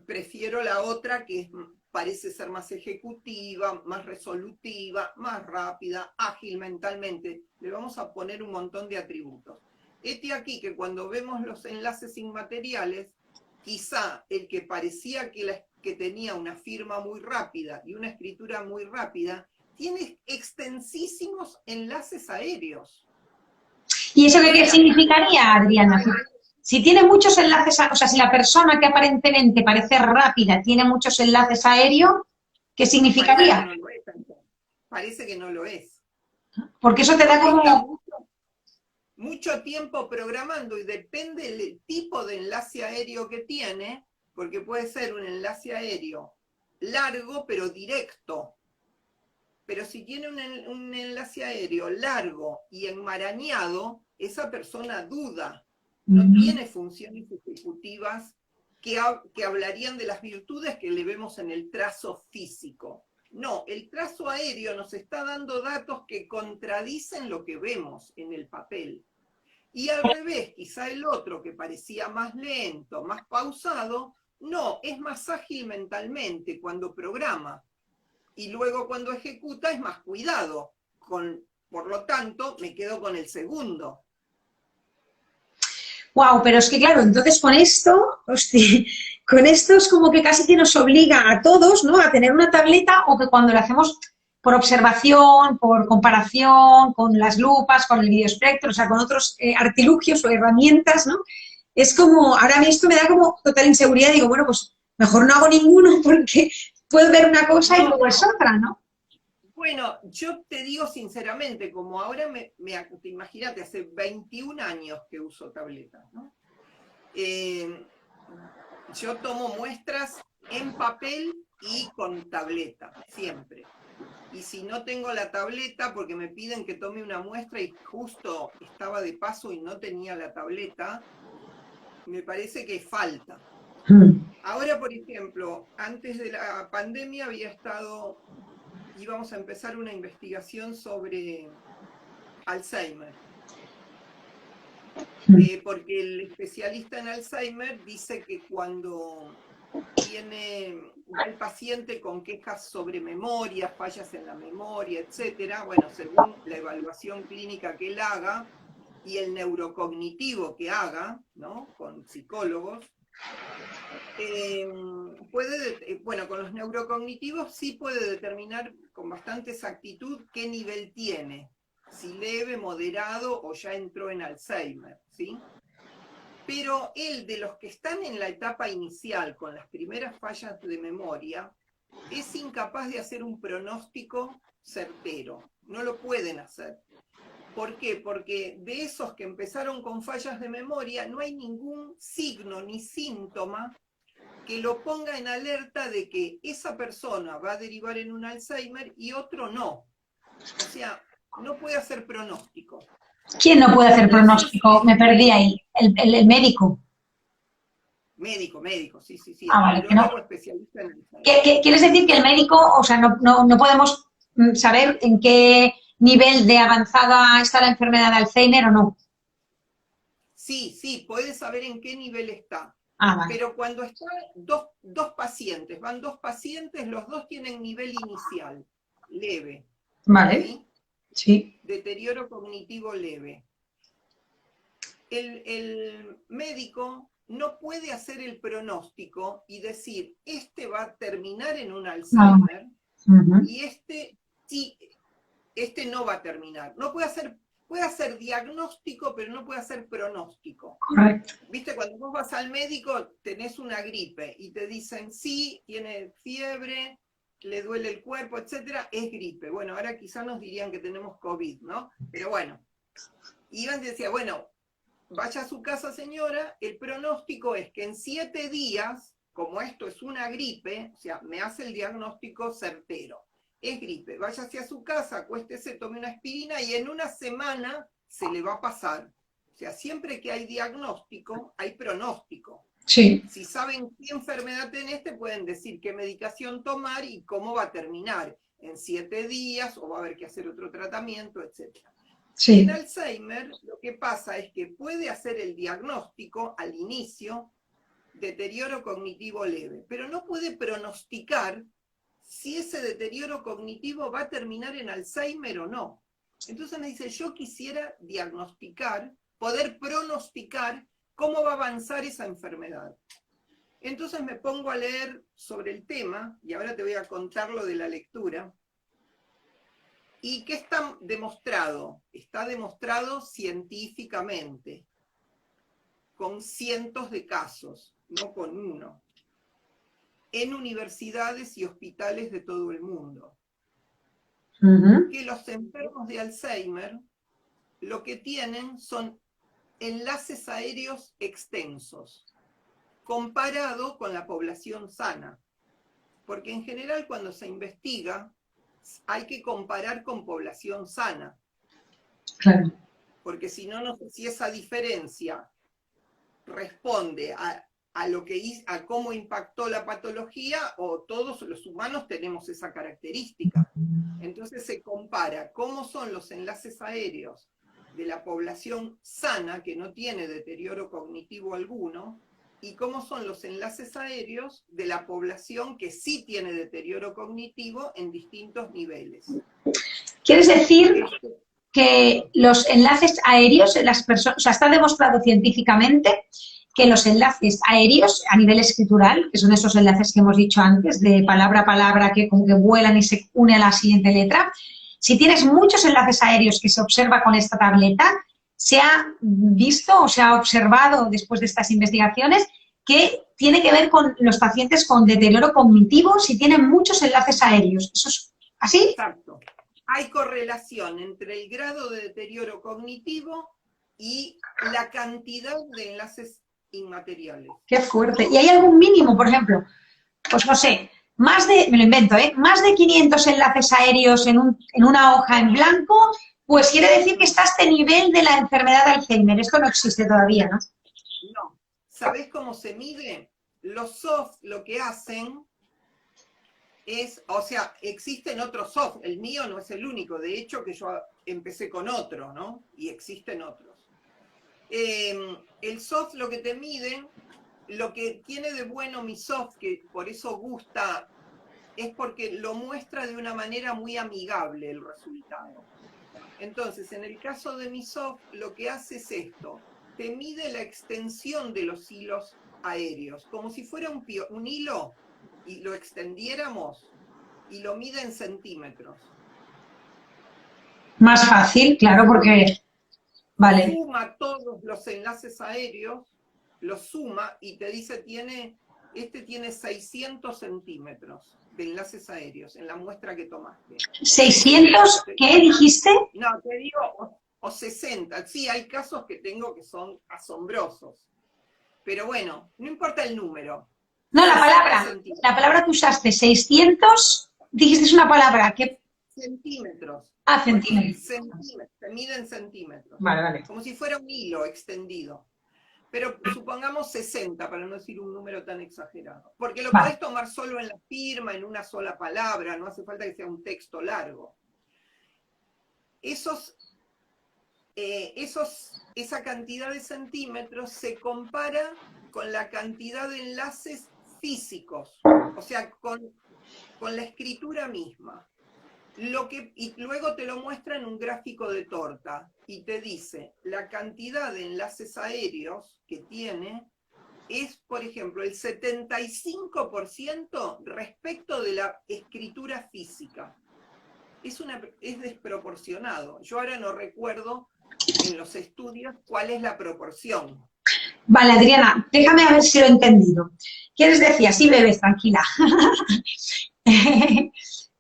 Prefiero la otra que parece ser más ejecutiva, más resolutiva, más rápida, ágil mentalmente. Le vamos a poner un montón de atributos. Este aquí que cuando vemos los enlaces inmateriales, quizá el que parecía que tenía una firma muy rápida y una escritura muy rápida, tiene extensísimos enlaces aéreos. ¿Y eso qué significaría, Adriana? Si tiene muchos enlaces, o sea, si la persona que aparentemente parece rápida tiene muchos enlaces aéreos, ¿qué significaría? Parece que no lo es. Porque eso te da como... Mucho tiempo programando y depende del tipo de enlace aéreo que tiene, porque puede ser un enlace aéreo largo pero directo. Pero si tiene un enlace aéreo largo y enmarañado, esa persona duda. No tiene funciones ejecutivas que hablarían de las virtudes que le vemos en el trazo físico. No, el trazo aéreo nos está dando datos que contradicen lo que vemos en el papel. Y al revés, quizá el otro que parecía más lento, más pausado, no, es más ágil mentalmente cuando programa. Y luego cuando ejecuta es más cuidado. Por lo tanto, me quedo con el segundo. Wow, pero es que claro, entonces con esto, hostia, con esto es como que casi que nos obliga a todos, ¿no? A tener una tableta o que cuando lo hacemos por observación, por comparación, con las lupas, con el videoespectro, o sea, con otros artilugios o herramientas, ¿no? Es como, ahora a mí esto me da como total inseguridad, digo, bueno, pues mejor no hago ninguno porque puedo ver una cosa y luego es otra, ¿no? Bueno, yo te digo sinceramente, como ahora imagínate, hace 21 años que uso tabletas, ¿no? Yo tomo muestras en papel y con tableta, siempre. Y si no tengo la tableta, porque me piden que tome una muestra y justo estaba de paso y no tenía la tableta, me parece que falta. Ahora, por ejemplo, antes de la pandemia íbamos a empezar una investigación sobre Alzheimer. Porque el especialista en Alzheimer dice que cuando tiene el paciente con quejas sobre memoria, fallas en la memoria, etcétera, bueno, según la evaluación clínica que él haga y el neurocognitivo que haga, ¿no? Con psicólogos, bueno, con los neurocognitivos sí puede determinar con bastante exactitud qué nivel tiene, si leve, moderado o ya entró en Alzheimer, ¿sí? Pero él, de los que están en la etapa inicial, con las primeras fallas de memoria, es incapaz de hacer un pronóstico certero. No lo pueden hacer. ¿Por qué? Porque de esos que empezaron con fallas de memoria, no hay ningún signo ni síntoma que lo ponga en alerta de que esa persona va a derivar en un Alzheimer y otro no. O sea, no puede hacer pronóstico. ¿Quién no puede hacer Entonces, pronóstico? Me perdí ahí. El médico. Médico, sí, Ah, el vale, que no. neurologo especialista en Alzheimer. ¿Quieres decir que el médico, o sea, no podemos saber en qué nivel de avanzada está la enfermedad de Alzheimer o no? Sí, puede saber en qué nivel está. Ah, vale. Pero cuando están dos pacientes, van dos pacientes, los dos tienen nivel inicial, leve. Vale. ¿Sí? Sí. Deterioro cognitivo leve. El médico no puede hacer el pronóstico y decir, este va a terminar en un Alzheimer y este no va a terminar. No puede hacer diagnóstico, pero no puede hacer pronóstico. Correcto. Viste, cuando vos vas al médico, tenés una gripe y te dicen, sí, tiene fiebre, le duele el cuerpo, etcétera, es gripe. Bueno, ahora quizás nos dirían que tenemos COVID, ¿no? Pero bueno, Iván decía, bueno, vaya a su casa, señora, el pronóstico es que en 7 días, como esto es una gripe, o sea, me hace el diagnóstico certero. Es gripe, vaya hacia su casa, acuéstese, tome una aspirina y en una semana se le va a pasar. O sea, siempre que hay diagnóstico, hay pronóstico. Sí. Si saben qué enfermedad tenés, te pueden decir qué medicación tomar y cómo va a terminar en 7 días, o va a haber que hacer otro tratamiento, etc. Sí. En Alzheimer, lo que pasa es que puede hacer el diagnóstico al inicio, deterioro cognitivo leve, pero no puede pronosticar si ese deterioro cognitivo va a terminar en Alzheimer o no. Entonces me dice, yo quisiera diagnosticar, poder pronosticar cómo va a avanzar esa enfermedad. Entonces me pongo a leer sobre el tema, y ahora te voy a contar lo de la lectura. ¿Y qué está demostrado? Está demostrado científicamente, con cientos de casos, no con uno, en universidades y hospitales de todo el mundo. Que los enfermos de Alzheimer lo que tienen son enlaces aéreos extensos, comparado con la población sana. Porque en general cuando se investiga, hay que comparar con población sana. Claro. Porque si no, no sé si esa diferencia responde a cómo impactó la patología, o todos los humanos tenemos esa característica. Entonces se compara cómo son los enlaces aéreos de la población sana, que no tiene deterioro cognitivo alguno, y cómo son los enlaces aéreos de la población que sí tiene deterioro cognitivo en distintos niveles. ¿Quieres decir que los enlaces aéreos, las personas, o sea, está demostrado científicamente que los enlaces aéreos a nivel escritural, que son esos enlaces que hemos dicho antes, de palabra a palabra, que como que vuelan y se une a la siguiente letra, si tienes muchos enlaces aéreos que se observa con esta tableta, se ha visto o se ha observado después de estas investigaciones que tiene que ver con los pacientes con deterioro cognitivo si tienen muchos enlaces aéreos. ¿Eso es así? Exacto. Hay correlación entre el grado de deterioro cognitivo y la cantidad de enlaces inmateriales. Qué fuerte. ¿Y hay algún mínimo, por ejemplo? Pues no sé, me lo invento, más de 500 enlaces aéreos en una hoja en blanco, pues quiere decir que está a este nivel de la enfermedad de Alzheimer. Esto no existe todavía, ¿no? No. ¿Sabés cómo se mide? Los soft lo que hacen es, o sea, existen otros soft, el mío no es el único, de hecho que yo empecé con otro, ¿no? Y existen otros. El soft lo que te mide, lo que tiene de bueno mi soft, que por eso gusta, es porque lo muestra de una manera muy amigable el resultado. Entonces, en el caso de mi soft, lo que hace es esto, te mide la extensión de los hilos aéreos, como si fuera un hilo, y lo extendiéramos, y lo mide en centímetros. Más fácil, claro, porque... Vale. Suma todos los enlaces aéreos lo suma y te dice, este tiene 600 centímetros de enlaces aéreos en la muestra que tomaste. ¿600? ¿Qué dijiste? No, te digo, o 60. Sí, hay casos que tengo que son asombrosos. Pero bueno, no importa el número. No, la palabra que usaste, 600, dijiste una palabra que... Centímetros. Ah, centímetros. Se mide en centímetros. Vale. Como si fuera un hilo extendido. Pero supongamos 60, para no decir un número tan exagerado. Porque lo podés tomar solo en la firma, en una sola palabra, no hace falta que sea un texto largo. Esa cantidad de centímetros se compara con la cantidad de enlaces físicos, o sea, con la escritura misma. Y luego te lo muestra en un gráfico de torta y te dice la cantidad de enlaces aéreos que tiene es, por ejemplo, el 75% respecto de la escritura física. Es desproporcionado. Yo ahora no recuerdo en los estudios cuál es la proporción. Vale, Adriana, déjame a ver si lo he entendido. ¿Quieres decir? Así bebes, tranquila.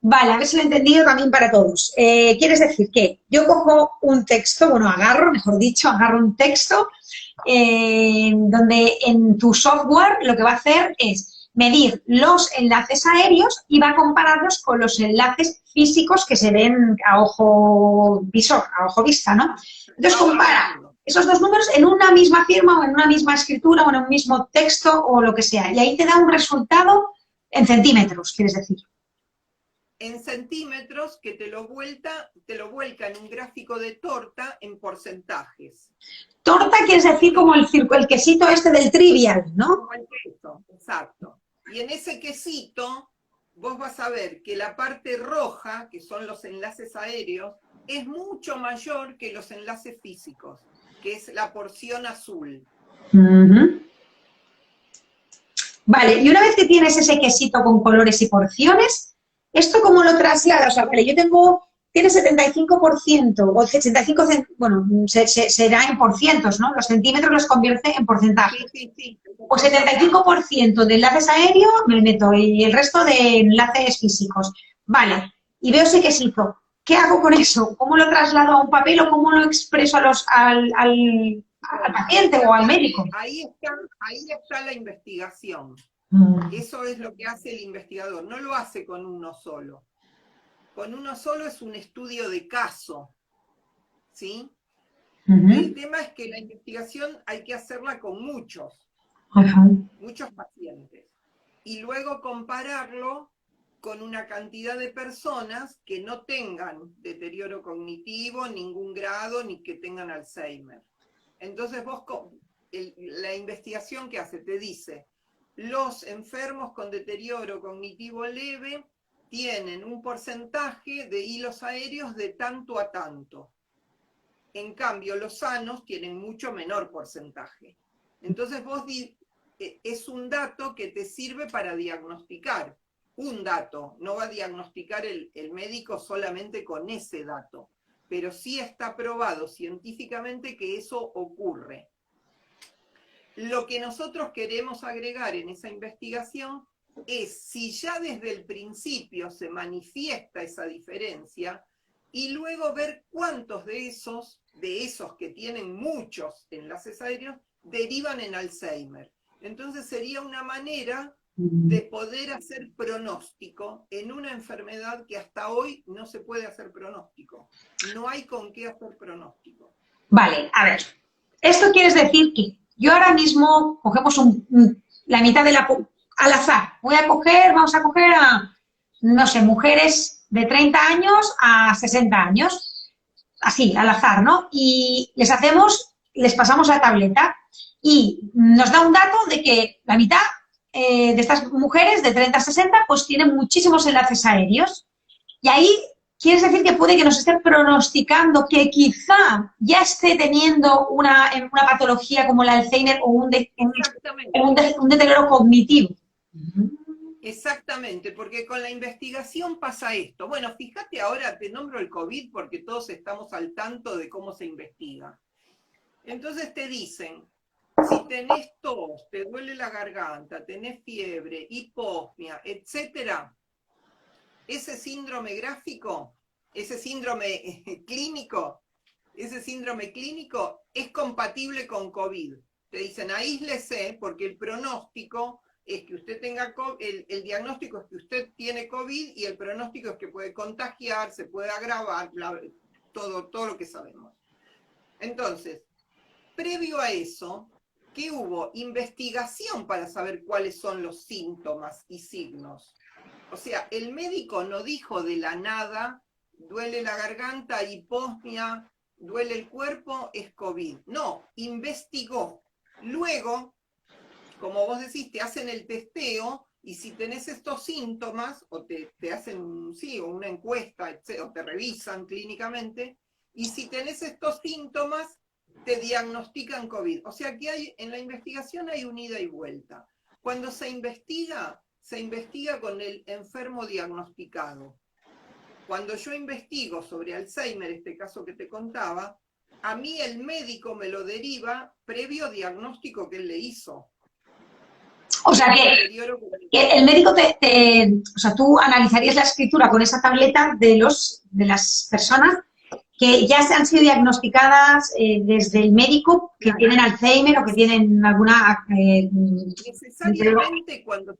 Vale, a ver si lo he entendido también para todos. ¿Quieres decir que yo cojo un texto, bueno, agarro un texto, donde en tu software lo que va a hacer es medir los enlaces aéreos y va a compararlos con los enlaces físicos que se ven a ojo visor, a ojo vista, ¿no? Entonces compara esos dos números en una misma firma o en una misma escritura o en un mismo texto o lo que sea. Y ahí te da un resultado en centímetros, quieres decir. En centímetros que te lo vuelca en un gráfico de torta en porcentajes. Torta quieres decir como el quesito este del Trivial, ¿no? Como el queso, exacto. Y en ese quesito vos vas a ver que la parte roja, que son los enlaces aéreos, es mucho mayor que los enlaces físicos, que es la porción azul. Vale, y una vez que tienes ese quesito con colores y porciones, ¿esto cómo lo trasladas? O sea, vale, tiene 75%, o 65, bueno, será en porcientos, ¿no? Los centímetros los convierte en porcentaje. Sí. Pues 75% de enlaces aéreos me meto y el resto de enlaces físicos. Vale, y veo ese quesito. ¿Qué hago con eso? ¿Cómo lo traslado a un papel o cómo lo expreso al paciente o al médico? Ahí está la investigación. Eso es lo que hace el investigador. No lo hace con uno solo. Con uno solo es un estudio de caso. ¿Sí? El tema es que la investigación hay que hacerla con muchos pacientes. Y luego compararlo con una cantidad de personas que no tengan deterioro cognitivo, ningún grado, ni que tengan Alzheimer. Entonces la investigación que hace te dice, los enfermos con deterioro cognitivo leve tienen un porcentaje de hilos aéreos de tanto a tanto. En cambio, los sanos tienen mucho menor porcentaje. Entonces es un dato que te sirve para diagnosticar. Un dato, no va a diagnosticar el médico solamente con ese dato, pero sí está probado científicamente que eso ocurre. Lo que nosotros queremos agregar en esa investigación es si ya desde el principio se manifiesta esa diferencia y luego ver cuántos de esos que tienen muchos enlaces aéreos derivan en Alzheimer. Entonces sería una manera de poder hacer pronóstico en una enfermedad que hasta hoy no se puede hacer pronóstico. No hay con qué hacer pronóstico. Vale, a ver. Esto quiere decir que yo ahora mismo cogemos la mitad de al azar. Vamos a coger a, no sé, mujeres de 30 años a 60 años. Así, al azar, ¿no? Y les pasamos la tableta y nos da un dato de que la mitad de estas mujeres de 30 a 60 pues tienen muchísimos enlaces aéreos. Y ahí quieres decir que puede que nos esté pronosticando que quizá ya esté teniendo una patología como el Alzheimer o un deterioro cognitivo. Exactamente, porque con la investigación pasa esto. Bueno, fíjate ahora, te nombro el COVID porque todos estamos al tanto de cómo se investiga. Entonces te dicen, Si tenés tos, te duele la garganta, tenés fiebre, hiposmia, etcétera, ese síndrome gráfico, ese síndrome clínico, es compatible con COVID. Te dicen, aíslese, porque el pronóstico es que usted tenga COVID, el diagnóstico es que usted tiene COVID y el pronóstico es que puede contagiar, se puede agravar, todo lo que sabemos. Entonces, previo a eso, ¿qué hubo? Investigación para saber cuáles son los síntomas y signos. O sea, el médico no dijo de la nada, duele la garganta, hiposmia, duele el cuerpo, es COVID. No, investigó. Luego, como vos decís, te hacen el testeo y si tenés estos síntomas, o te hacen, sí, o una encuesta, o te revisan clínicamente, y si tenés estos síntomas, te diagnostican COVID. O sea que en la investigación hay un ida y vuelta. Cuando se investiga con el enfermo diagnosticado. Cuando yo investigo sobre Alzheimer, este caso que te contaba, a mí el médico me lo deriva previo diagnóstico que él le hizo. O sea que el médico o sea, tú analizarías la escritura con esa tableta de las personas que ya se han sido diagnosticadas desde el médico, que tienen Alzheimer o que tienen alguna... necesariamente cuando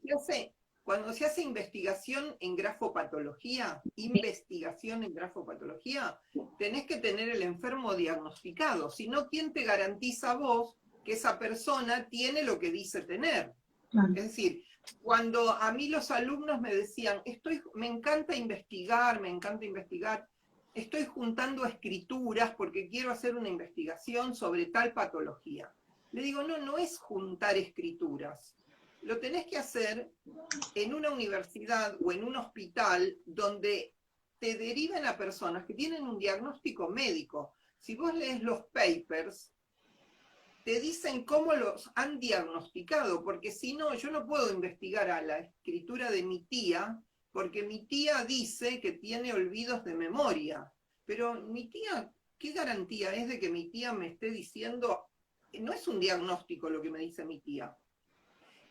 se hace investigación en grafopatología, tenés que tener el enfermo diagnosticado. Si no, ¿quién te garantiza a vos que esa persona tiene lo que dice tener? Es decir, cuando a mí los alumnos me decían, me encanta investigar, estoy juntando escrituras porque quiero hacer una investigación sobre tal patología. Le digo, no es juntar escrituras. Lo tenés que hacer en una universidad o en un hospital donde te deriven a personas que tienen un diagnóstico médico. Si vos lees los papers, te dicen cómo los han diagnosticado, porque si no, yo no puedo investigar a la escritura de mi tía, porque mi tía dice que tiene olvidos de memoria. Pero mi tía, ¿qué garantía es de que mi tía me esté diciendo? No es un diagnóstico lo que me dice mi tía.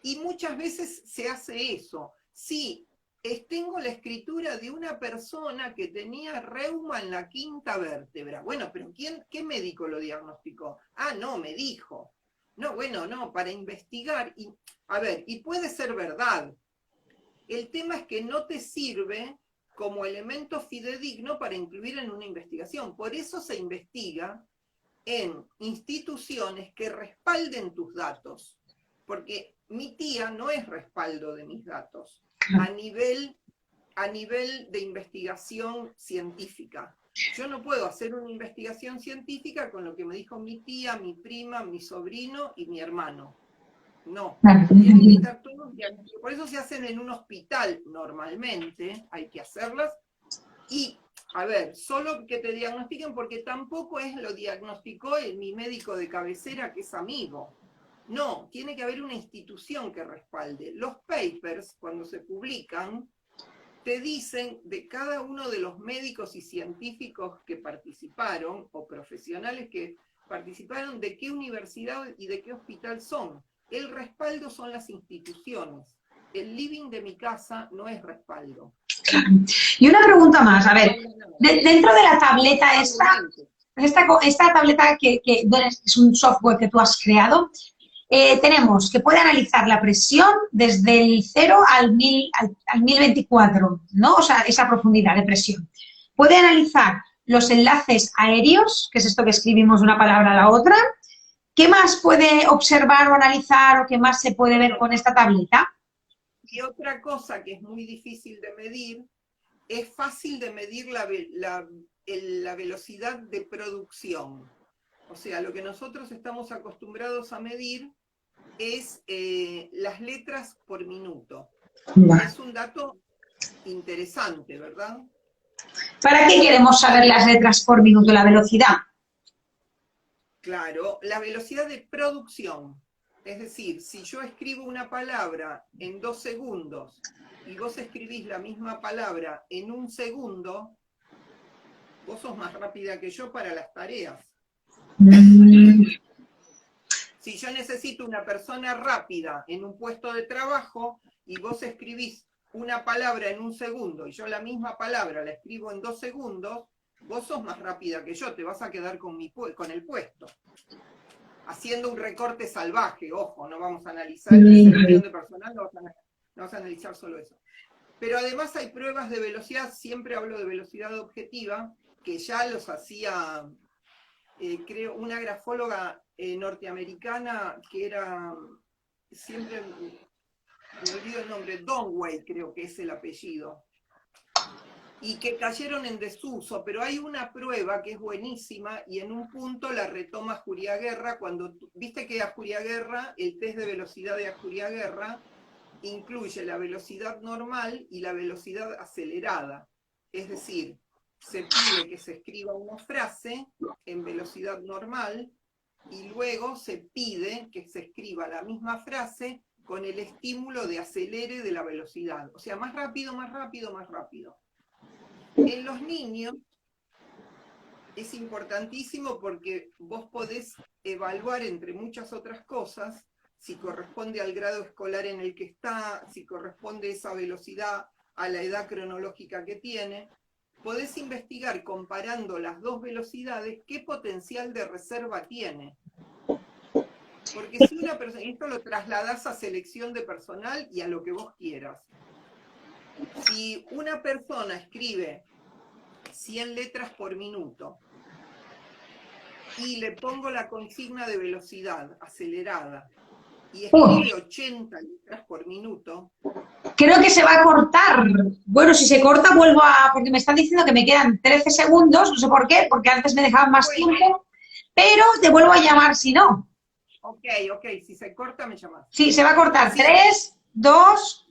Y muchas veces se hace eso. Sí, tengo la escritura de una persona que tenía reuma en la quinta vértebra. Bueno, pero ¿qué médico lo diagnosticó? Ah, no, me dijo. No, bueno, no, para investigar. Y puede ser verdad. El tema es que no te sirve como elemento fidedigno para incluir en una investigación. Por eso se investiga en instituciones que respalden tus datos. Porque mi tía no es respaldo de mis datos a nivel de investigación científica. Yo no puedo hacer una investigación científica con lo que me dijo mi tía, mi prima, mi sobrino y mi hermano. No, tienen que estar todos diagnosticados. Por eso se hacen en un hospital normalmente, hay que hacerlas. Y, a ver, solo que te diagnostiquen, porque tampoco lo diagnosticó mi médico de cabecera que es amigo. No, tiene que haber una institución que respalde. Los papers, cuando se publican, te dicen de cada uno de los médicos y científicos que participaron, o profesionales que participaron, de qué universidad y de qué hospital son. El respaldo son las instituciones. El living de mi casa no es respaldo. Y una pregunta más, a ver, dentro de la tableta esta tableta que es un software que tú has creado, tenemos que puede analizar la presión desde el 0 al 1024, ¿no? O sea, esa profundidad de presión. Puede analizar los enlaces aéreos, que es esto que escribimos de una palabra a la otra. ¿Qué más puede observar o analizar o qué más se puede ver con esta tableta? Y otra cosa que es muy difícil de medir, es fácil de medir la velocidad de producción. O sea, lo que nosotros estamos acostumbrados a medir es las letras por minuto. Es un dato interesante, ¿verdad? ¿Para qué queremos saber las letras por minuto, la velocidad? Claro, la velocidad de producción. Es decir, si yo escribo una palabra en 2 segundos y vos escribís la misma palabra en 1 segundo, vos sos más rápida que yo para las tareas. Si yo necesito una persona rápida en un puesto de trabajo y vos escribís una palabra en 1 segundo y yo la misma palabra la escribo en 2 segundos, vos sos más rápida que yo, te vas a quedar con el puesto. Haciendo un recorte salvaje, ojo, no vamos a analizar la selección de personal, no vamos a analizar solo eso. Pero además hay pruebas de velocidad, siempre hablo de velocidad objetiva, que ya los hacía, creo, una grafóloga norteamericana que era, siempre me olvido el nombre, Donway creo que es el apellido, y que cayeron en desuso, pero hay una prueba que es buenísima y en un punto la retoma Ajuriaguerra, cuando, viste que Ajuriaguerra, el test de velocidad de Ajuriaguerra, incluye la velocidad normal y la velocidad acelerada, es decir, se pide que se escriba una frase en velocidad normal y luego se pide que se escriba la misma frase con el estímulo de acelere de la velocidad, o sea, más rápido, más rápido, más rápido. En los niños es importantísimo porque vos podés evaluar, entre muchas otras cosas, si corresponde al grado escolar en el que está, si corresponde esa velocidad a la edad cronológica que tiene. Podés investigar, comparando las dos velocidades, qué potencial de reserva tiene. Porque si una persona, esto lo trasladás a selección de personal y a lo que vos quieras. Si una persona escribe 100 letras por minuto y le pongo la consigna de velocidad acelerada y escribe 80 letras por minuto... Creo que se va a cortar. Bueno, si se corta vuelvo a... porque me están diciendo que me quedan 13 segundos, no sé por qué, porque antes me dejaban más tiempo, pero te vuelvo a llamar si no. Ok, si se corta me llamas. Sí, se va a cortar. 3, 2...